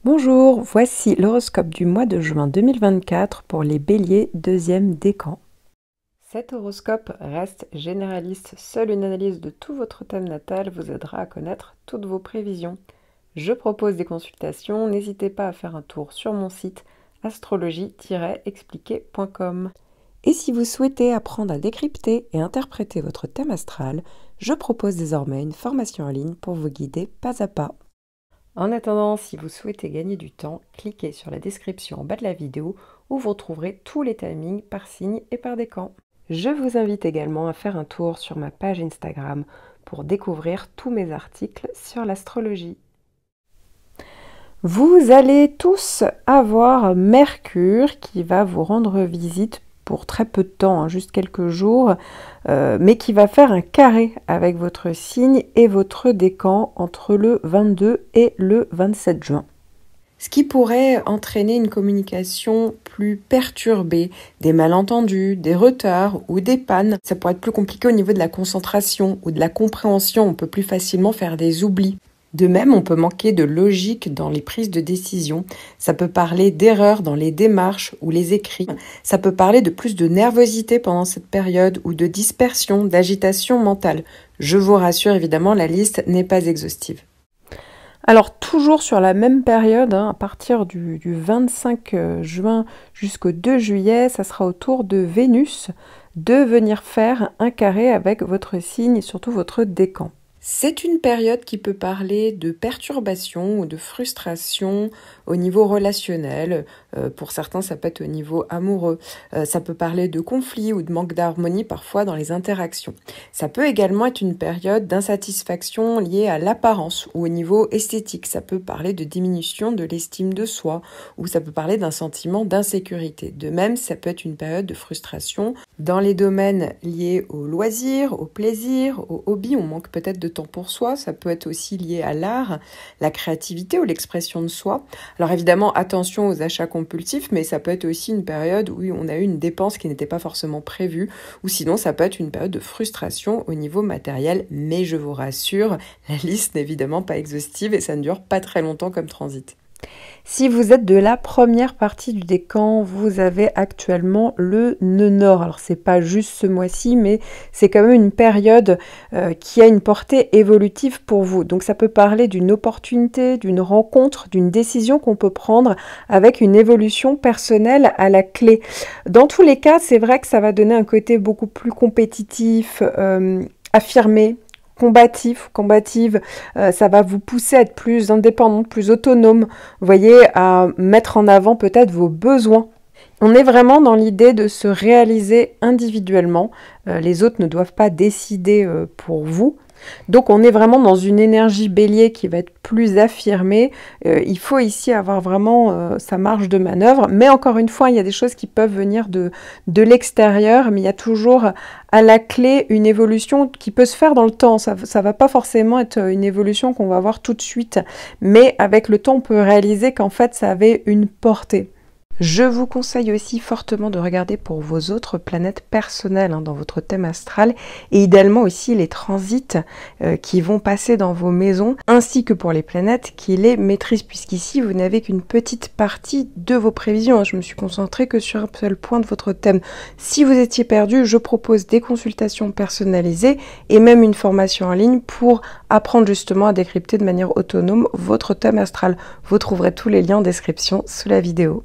Bonjour, voici l'horoscope du mois de juin 2024 pour les béliers, deuxième décan. Cet horoscope reste généraliste, seule une analyse de tout votre thème natal vous aidera à connaître toutes vos prévisions. Je propose des consultations, n'hésitez pas à faire un tour sur mon site astrologie-expliqué.com. Et si vous souhaitez apprendre à décrypter et interpréter votre thème astral, je propose désormais une formation en ligne pour vous guider pas à pas. En attendant, si vous souhaitez gagner du temps, cliquez sur la description en bas de la vidéo où vous retrouverez tous les timings par signe et par décan. Je vous invite également à faire un tour sur ma page Instagram pour découvrir tous mes articles sur l'astrologie. Vous allez tous avoir Mercure qui va vous rendre visite pour très peu de temps, juste quelques jours, mais qui va faire un carré avec votre signe et votre décan entre le 22 et le 27 juin. Ce qui pourrait entraîner une communication plus perturbée, des malentendus, des retards ou des pannes. Ça pourrait être plus compliqué au niveau de la concentration ou de la compréhension. On peut plus facilement faire des oublis. De même, on peut manquer de logique dans les prises de décision. Ça peut parler d'erreurs dans les démarches ou les écrits. Ça peut parler de plus de nervosité pendant cette période ou de dispersion, d'agitation mentale. Je vous rassure, évidemment, la liste n'est pas exhaustive. Alors, toujours sur la même période, à partir du 25 juin jusqu'au 2 juillet, ça sera au tour de Vénus de venir faire un carré avec votre signe et surtout votre décan. C'est une période qui peut parler de perturbation ou de frustration au niveau relationnel. Pour certains, ça peut être au niveau amoureux. Ça peut parler de conflits ou de manque d'harmonie parfois dans les interactions. Ça peut également être une période d'insatisfaction liée à l'apparence ou au niveau esthétique. Ça peut parler de diminution de l'estime de soi ou ça peut parler d'un sentiment d'insécurité. De même, ça peut être une période de frustration dans les domaines liés au loisir, au plaisir, au hobby. On manque peut-être de temps pour soi, ça peut être aussi lié à l'art, la créativité ou l'expression de soi. Alors évidemment, attention aux achats compulsifs, mais ça peut être aussi une période où on a eu une dépense qui n'était pas forcément prévue, ou sinon ça peut être une période de frustration au niveau matériel, mais je vous rassure, la liste n'est évidemment pas exhaustive et ça ne dure pas très longtemps comme transit. Si vous êtes de la première partie du décan, vous avez actuellement le nœud nord. Alors c'est pas juste ce mois-ci, mais c'est quand même une période qui a une portée évolutive pour vous. Donc ça peut parler d'une opportunité, d'une rencontre, d'une décision qu'on peut prendre avec une évolution personnelle à la clé. Dans tous les cas, c'est vrai que ça va donner un côté beaucoup plus compétitif, affirmé, combative, ça va vous pousser à être plus indépendante, plus autonome, vous voyez, à mettre en avant peut-être vos besoins. On est vraiment dans l'idée de se réaliser individuellement, les autres ne doivent pas décider pour vous. Donc on est vraiment dans une énergie bélier qui va être plus affirmée. Il faut ici avoir vraiment sa marge de manœuvre. Mais encore une fois, il y a des choses qui peuvent venir de l'extérieur, mais il y a toujours à la clé une évolution qui peut se faire dans le temps. Ça va pas forcément être une évolution qu'on va voir tout de suite. Mais avec le temps, on peut réaliser qu'en fait, ça avait une portée. Je vous conseille aussi fortement de regarder pour vos autres planètes personnelles dans votre thème astral et idéalement aussi les transits qui vont passer dans vos maisons ainsi que pour les planètes qui les maîtrisent puisqu'ici vous n'avez qu'une petite partie de vos prévisions. Je me suis concentrée que sur un seul point de votre thème. Si vous étiez perdu, je propose des consultations personnalisées et même une formation en ligne pour apprendre justement à décrypter de manière autonome votre thème astral. Vous trouverez tous les liens en description sous la vidéo.